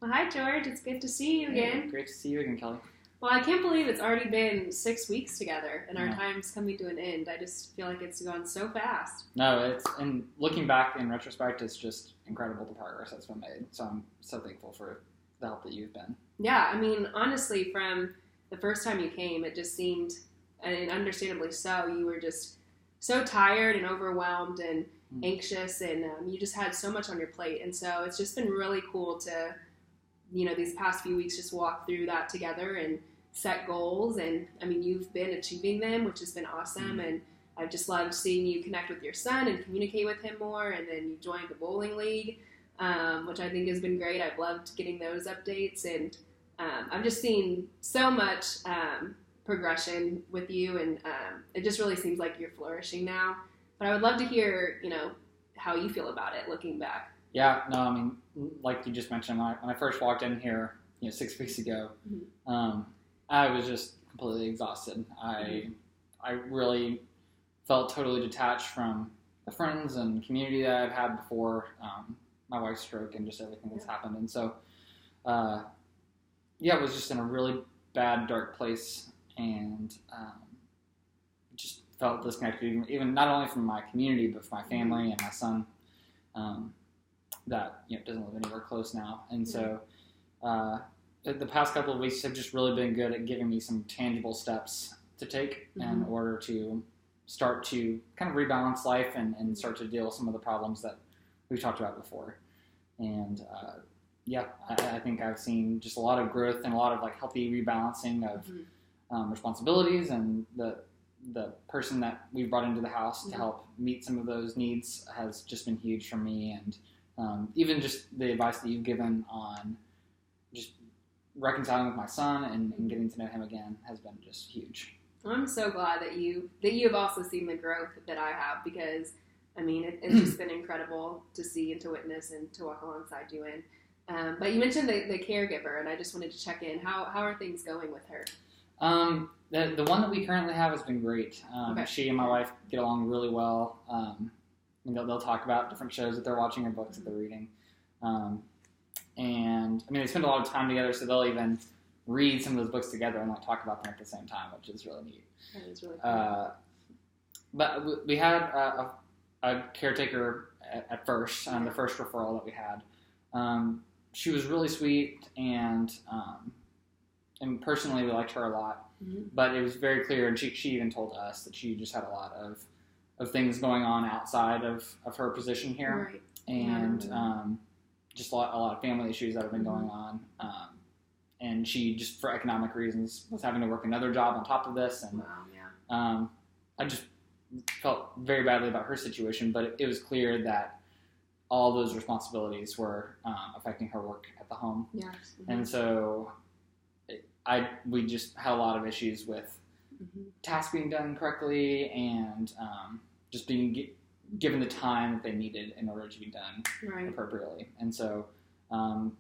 Well, hi, George. It's good to see you again. Great to see you again, Kelly. Well, I can't believe it's already been 6 weeks together and our Yeah. time's coming to an end. I just feel like it's gone so fast. No, and looking back in retrospect, it's just incredible the progress that's been made. So I'm so thankful for the help that you've been. Yeah, I mean, honestly, from the first time you came, it just seemed, and understandably so, you were just so tired and overwhelmed and anxious, and you just had so much on your plate. And so it's just been really cool to, these past few weeks just walk through that together and set goals. And I mean, you've been achieving them, which has been awesome. And I've just loved seeing you connect with your son and communicate with him more. And then you joined the bowling league, which I think has been great. I've loved getting those updates. And I've just seen so much progression with you. And it just really seems like you're flourishing now. But I would love to hear, how you feel about it looking back. Yeah, no, I mean, like you just mentioned, when I first walked in here, 6 weeks ago, I was just completely exhausted. I really felt totally detached from the friends and community that I've had before my wife's stroke and just everything that's happened. And so, it was just in a really bad, dark place, and just felt disconnected, even not only from my community, but from my family and my son that doesn't live anywhere close now. And so the past couple of weeks have just really been good at giving me some tangible steps to take in order to start to kind of rebalance life and start to deal with some of the problems that we've talked about before. And I think I've seen just a lot of growth and a lot of healthy rebalancing of responsibilities, and the person that we brought into the house to help meet some of those needs has just been huge for me. And even just the advice that you've given on just reconciling with my son and getting to know him again has been just huge. I'm so glad that you have also seen the growth that I have, because I mean it's just been incredible to see and to witness and to walk alongside you in. But you mentioned the caregiver, and I just wanted to check in. How are things going with her? The one that we currently have has been great. Okay. She and my wife get along really well. And they'll talk about different shows that they're watching or books that they're reading. And I mean, they spend a lot of time together, so they'll even read some of those books together and talk about them at the same time, which is really neat. That is really cool. But we had a caretaker at first, the first referral that we had. She was really sweet, and personally we liked her a lot. But it was very clear, and she even told us that she just had a lot of things going on outside of her position here. Right. And just a lot of family issues that have been going on. And she, just for economic reasons, was having to work another job on top of this. And I just felt very badly about her situation, but it was clear that all those responsibilities were affecting her work at the home. Yes. And so we just had a lot of issues with tasks being done correctly and just being given the time that they needed in order to be done appropriately. And so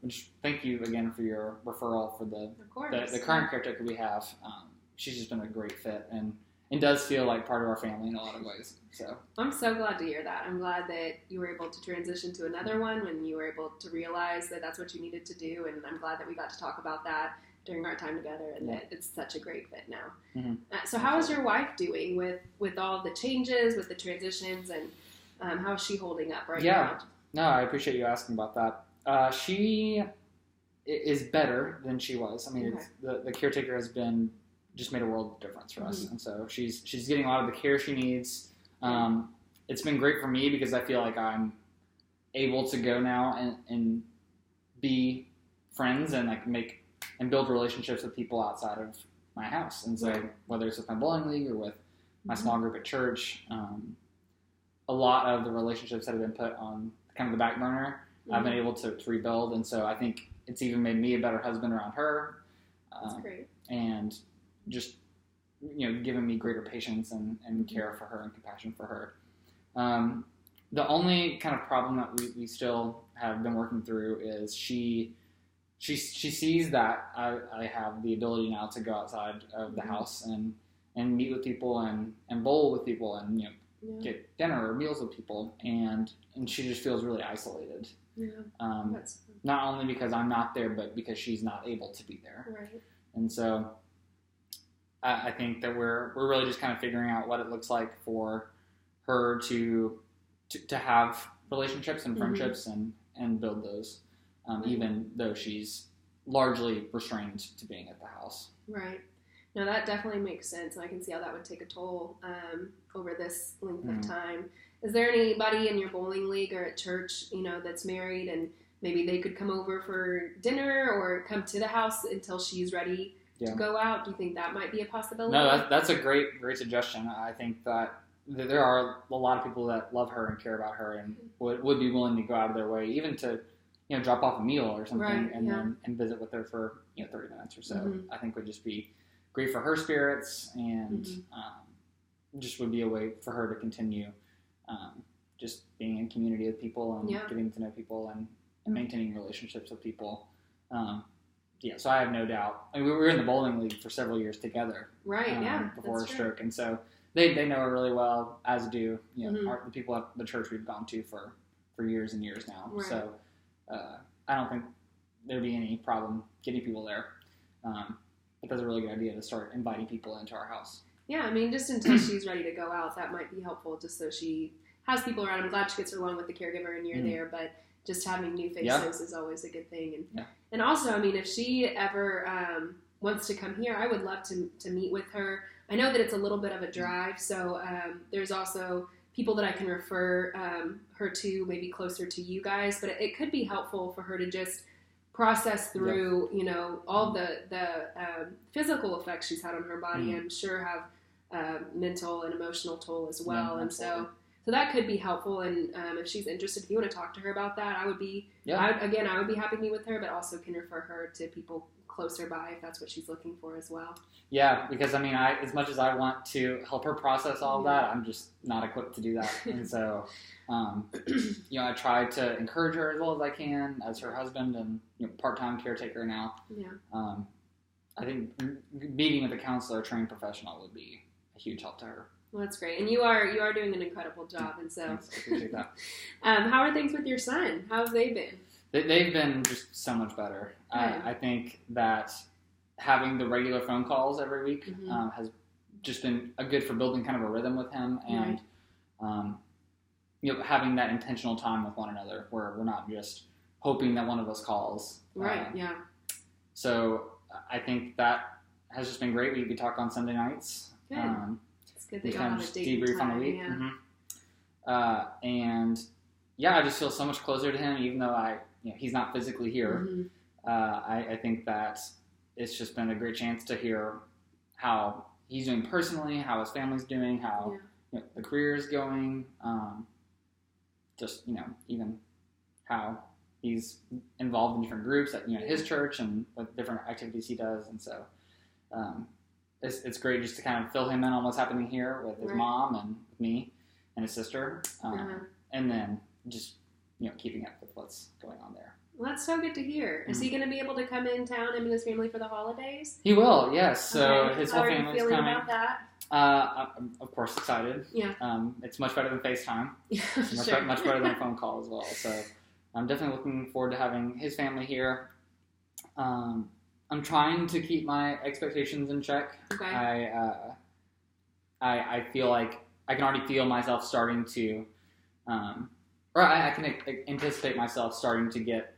just thank you again for your referral for the current caretaker we have. She's just been a great fit and does feel like part of our family in a lot of ways. So I'm so glad to hear that. I'm glad that you were able to transition to another one when you were able to realize that that's what you needed to do. And I'm glad that we got to talk about that during our time together, and that it's such a great fit now. So how is your wife doing with all the changes, with the transitions, and how is she holding up right now? No, I appreciate you asking about that. She is better than she was. I mean, the caretaker has just made a world of difference for us, and so she's getting a lot of the care she needs. It's been great for me because I feel like I'm able to go now and be friends and make and build relationships with people outside of my house. And so whether it's with my bowling league or with my small group at church, a lot of the relationships that have been put on kind of the back burner, I've been able to rebuild. And so I think it's even made me a better husband around her. That's great. And just, giving me greater patience and care for her and compassion for her. The only kind of problem that we still have been working through is she sees that I have the ability now to go outside of the house and meet with people and bowl with people and get dinner or meals with people, and she just feels really isolated. That's not only because I'm not there, but because she's not able to be there. Right. And so I think that we're really just kind of figuring out what it looks like for her to have relationships and friendships and build those, even though she's largely restrained to being at the house. Right. No, that definitely makes sense. And I can see how that would take a toll over this length of time. Is there anybody in your bowling league or at church, that's married and maybe they could come over for dinner or come to the house until she's ready to go out? Do you think that might be a possibility? No, that's a great suggestion. I think that there are a lot of people that love her and care about her and would be willing to go out of their way, even to drop off a meal or something and visit with her for 30 minutes or so. I think would just be great for her spirits and just would be a way for her to continue just being in community with people and getting to know people and maintaining relationships with people. So I have no doubt. I mean, we were in the bowling league for several years together. Right, before her stroke. And so they know her really well, as do the people at the church we've gone to for years and years now. Right. So I don't think there'd be any problem getting people there. But that's a really good idea to start inviting people into our house. Yeah, I mean, just until she's ready to go out, that might be helpful, just so she has people around. I'm glad she gets along with the caregiver and you're there, but just having new faces is always a good thing. And also, I mean, if she ever wants to come here, I would love to meet with her. I know that it's a little bit of a drive, so there's also people that I can refer her to, maybe closer to you guys, but it could be helpful for her to just process through, all the physical effects she's had on her body. I'm sure have mental and emotional toll as well. And so that could be helpful. And if she's interested, if you want to talk to her about that, I would be happy to meet with her, but also can refer her to people closer by if that's what she's looking for as well. Yeah, because I mean, as much as I want to help her process all of that, I'm just not equipped to do that. And so, I try to encourage her as well as I can as her husband and part-time caretaker now. Yeah. I think meeting with a counselor, a trained professional would be a huge help to her. Well, that's great, and you are doing an incredible job, and so thanks. I appreciate that. How are things with your son? How have they been? They've been just so much better. I think that having the regular phone calls every week has just been good for building kind of a rhythm with him, and having that intentional time with one another where we're not just hoping that one of us calls. So I think that has just been great. We talk on Sunday nights. Good. It's good that we you kind have of just a date debrief time, on the week. And I just feel so much closer to him, even though he's not physically here. I think that it's just been a great chance to hear how he's doing personally, how his family's doing, how the career is going, even how he's involved in different groups at his church and with different activities he does. And so it's great just to kind of fill him in on what's happening here with his mom and with me and his sister, and then just keeping up with what's going on there. Well, that's so good to hear. Is he going to be able to come in town, him and his family, for the holidays? He will, yes. So his whole family's coming. How are you feeling about that? I'm, of course, excited. Yeah. It's much better than FaceTime. Yeah, much better than a phone call as well. So I'm definitely looking forward to having his family here. I'm trying to keep my expectations in check. Okay. I feel like I can already feel myself starting to, or I can anticipate myself starting to get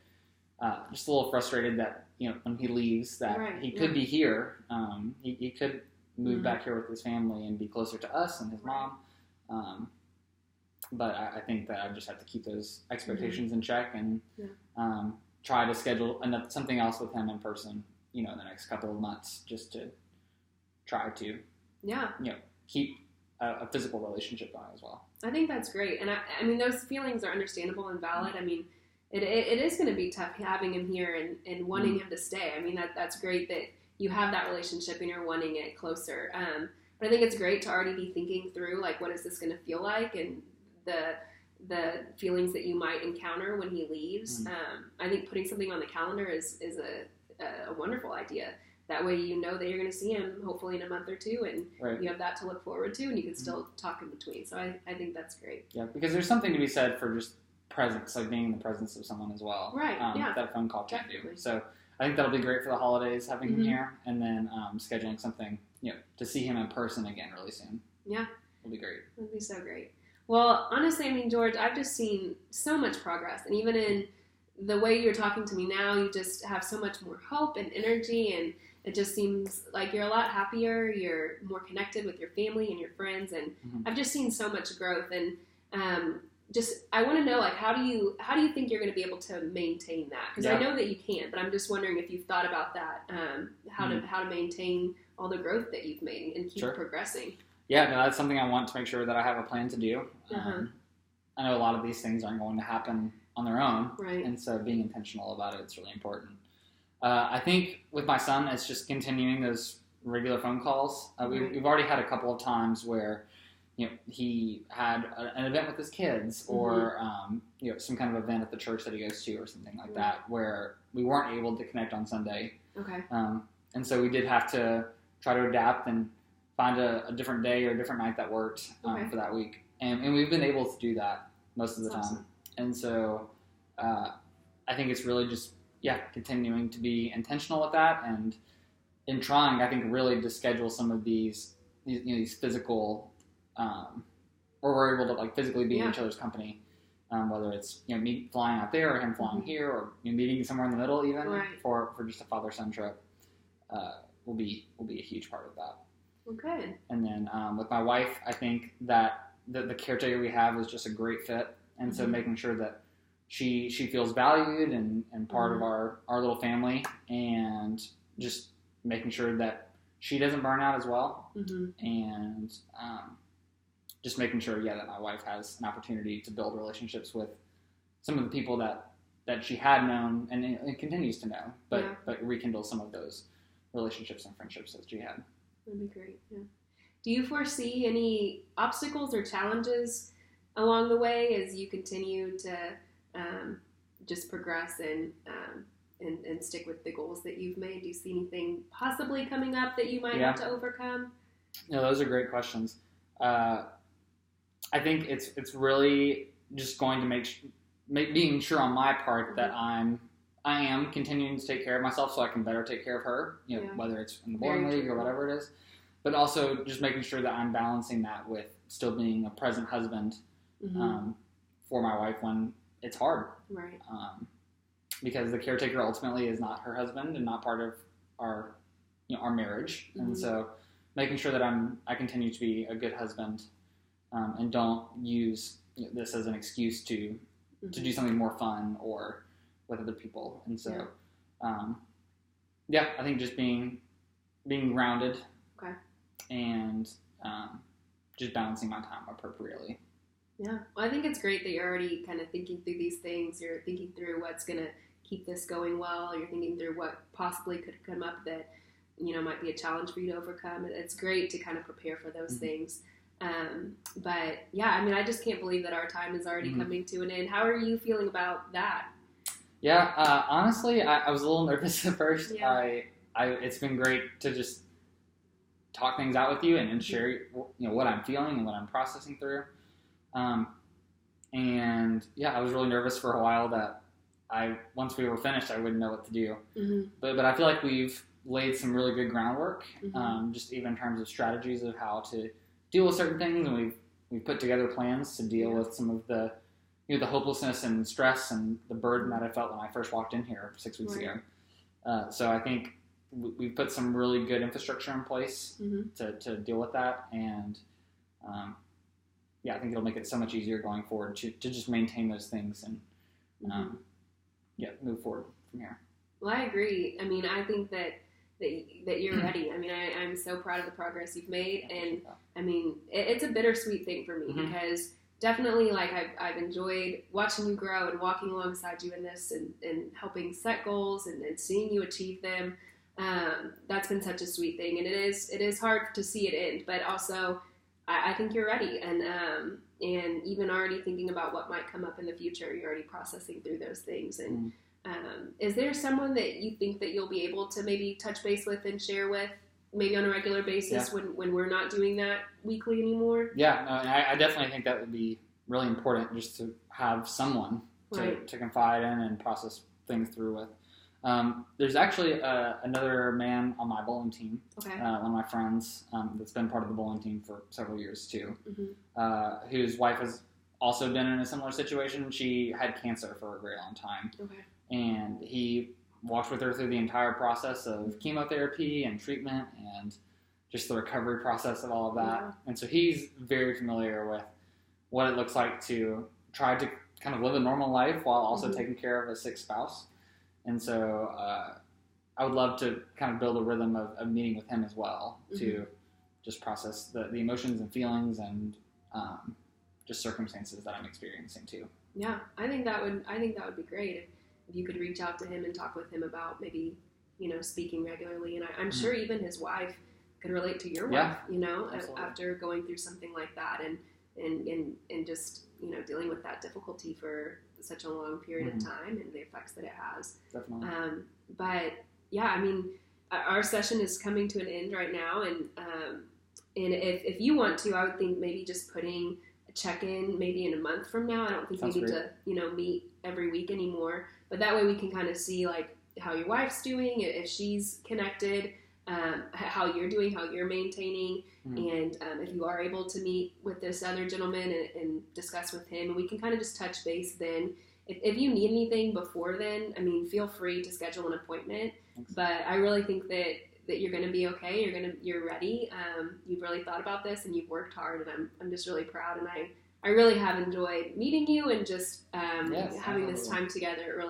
just a little frustrated that when he leaves that he could be here. He could move back here with his family and be closer to us and his mom. But I think that I just have to keep those expectations in check and try to schedule something else with him in person, in the next couple of months, just to try to keep a physical relationship going as well. I think that's great. And I mean, those feelings are understandable and valid. I mean, it is going to be tough having him here and wanting him to stay. I mean, that's great that you have that relationship and you're wanting it closer. But I think it's great to already be thinking through, like, what is this going to feel like, and the feelings that you might encounter when he leaves. I think putting something on the calendar is a wonderful idea. That way you know that you're going to see him hopefully in a month or two, and you have that to look forward to, and you can still talk in between. So I think that's great. Yeah, because there's something to be said for just presence, like being in the presence of someone as well. Right. That a phone call can't do. Definitely. So I think that'll be great for the holidays, having him Mhm. here, and then scheduling something, to see him in person again really soon. Yeah. It'll be great. That'd be so great. Well, honestly, I mean, George, I've just seen so much progress. And even in the way you're talking to me now, you just have so much more hope and energy. And it just seems like you're a lot happier. You're more connected with your family and your friends. And Mhm. I've just seen so much growth. And I want to know, like, how do you think you're going to be able to maintain that? Because I know that you can, but I'm just wondering if you've thought about that, how to maintain all the growth that you've made and keep progressing. Yeah, no, that's something I want to make sure that I have a plan to do. Uh-huh. I know a lot of these things aren't going to happen on their own, right? And so being intentional about it's really important. I think with my son, it's just continuing those regular phone calls. We've already had a couple of times where he had an event with his kids, or some kind of event at the church that he goes to, or something like that, where we weren't able to connect on Sunday. Okay. And so we did have to try to adapt and find a different day or a different night that worked for that week. And we've been able to do that most of the time. Awesome. And so I think it's really just, continuing to be intentional with that, and in trying, I think, really to schedule some of these physical, or we're able to like physically be in each other's company, whether it's me flying out there or him flying here, or meeting somewhere in the middle, even for just a father-son trip, will be a huge part of that. Well, good. And then with my wife, I think that the caretaker we have is just a great fit, and so making sure that she feels valued and part of our little family, and just making sure that she doesn't burn out as well, and just making sure that my wife has an opportunity to build relationships with some of the people that she had known and continues to know, but rekindle some of those relationships and friendships that she had. That'd be great. Yeah. Do you foresee any obstacles or challenges along the way as you continue to just progress and stick with the goals that you've made? Do you see anything possibly coming up that you might have to overcome? No, those are great questions. I think it's really just going to being sure on my part that I am continuing to take care of myself so I can better take care of her, whether it's in the bowling league or whatever it is, but also just making sure that I'm balancing that with still being a present husband for my wife when it's hard. Right. Because the caretaker ultimately is not her husband and not part of our marriage. And so making sure that I continue to be a good husband, and don't use this as an excuse to do something more fun or with other people. And so, I think just being grounded, and just balancing my time appropriately. Yeah, well, I think it's great that you're already kind of thinking through these things. You're thinking through what's going to keep this going well. You're thinking through what possibly could come up that might be a challenge for you to overcome. It's great to kind of prepare for those things. But I just can't believe that our time is already coming to an end. How are you feeling about that? Yeah, honestly, I was a little nervous at first. Yeah. It's been great to just talk things out with you and share what I'm feeling and what I'm processing through. I was really nervous for a while that once we were finished, I wouldn't know what to do. But I feel like we've laid some really good groundwork, just even in terms of strategies of how to deal with certain things, and we've put together plans to deal with some of the the hopelessness and stress and the burden that I felt when I first walked in here 6 weeks ago. So I think we've put some really good infrastructure in place to deal with that, and I think it'll make it so much easier going forward to just maintain those things and move forward from here. Well, I agree. I mean, I think that you're ready. I mean, I'm so proud of the progress you've made, and I mean, it's a bittersweet thing for me because definitely, like, I've enjoyed watching you grow and walking alongside you in this and helping set goals and seeing you achieve them. That's been such a sweet thing, and it is hard to see it end, but also I think you're ready, and even already thinking about what might come up in the future. You're already processing through those things. And is there someone that you think that you'll be able to maybe touch base with and share with, maybe on a regular basis when we're not doing that weekly anymore? Yeah, no, and I definitely think that would be really important just to have someone Right. to confide in and process things through with. There's actually another man on my bowling team, Okay. one of my friends that's been part of the bowling team for several years too, Mm-hmm. whose wife has also been in a similar situation. She had cancer for a very long time, Okay. and he walked with her through the entire process of chemotherapy and treatment and just the recovery process of all of that. Yeah. And so he's very familiar with what it looks like to try to kind of live a normal life while also Mhm. taking care of a sick spouse. And so I would love to kind of build a rhythm of meeting with him as well to just process the emotions and feelings and just circumstances that I'm experiencing too. Yeah, I think that would be great if you could reach out to him and talk with him about maybe, speaking regularly. And I'm sure even his wife could relate to your wife, Absolutely. after going through something like that and just, dealing with that difficulty for such a long period of time and the effects that it has. Definitely. But yeah, I mean, our session is coming to an end right now. And if you want to, I would think maybe just putting a check-in maybe in a month from now. I don't think Sounds we need great. to, meet every week anymore. But that way we can kind of see like how your wife's doing, if she's connected, how you're doing, how you're maintaining, and if you are able to meet with this other gentleman and discuss with him, and we can kind of just touch base then. If you need anything before then, I mean, feel free to schedule an appointment. Thanks. But I really think that you're going to be okay. You're ready. You've really thought about this and you've worked hard, and I'm just really proud. And I really have enjoyed meeting you and just having this time together.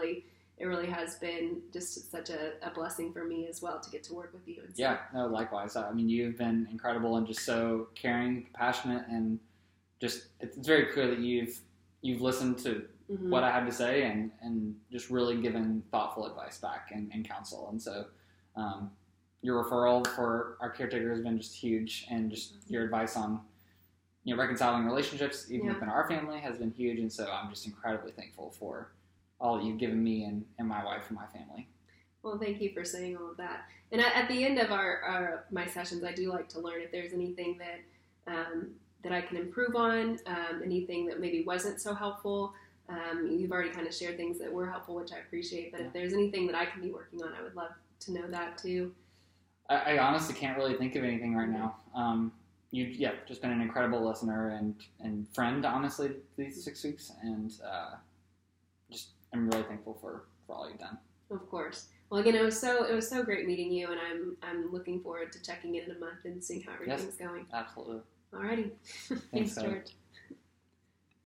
It really has been just such a blessing for me as well to get to work with you. And so, Yeah, no, likewise. I mean, you've been incredible and just so caring, compassionate, and just it's very clear that you've listened to what I had to say and just really given thoughtful advice back and counsel. And so your referral for our caretaker has been just huge, and just your advice on reconciling relationships even within our family has been huge. And so I'm just incredibly thankful for all that you've given me and my wife and my family. Well, thank you for saying all of that. And at the end of my sessions, I do like to learn if there's anything that I can improve on, anything that maybe wasn't so helpful. You've already kind of shared things that were helpful, which I appreciate. But if there's anything that I can be working on, I would love to know that too. I honestly can't really think of anything right now. You've just been an incredible listener and friend, honestly, these 6 weeks. And just I'm really thankful for all you've done. Of course. Well, again, it was so great meeting you, and I'm looking forward to checking in a month and seeing how everything's going. Absolutely. Alrighty. Thanks, George.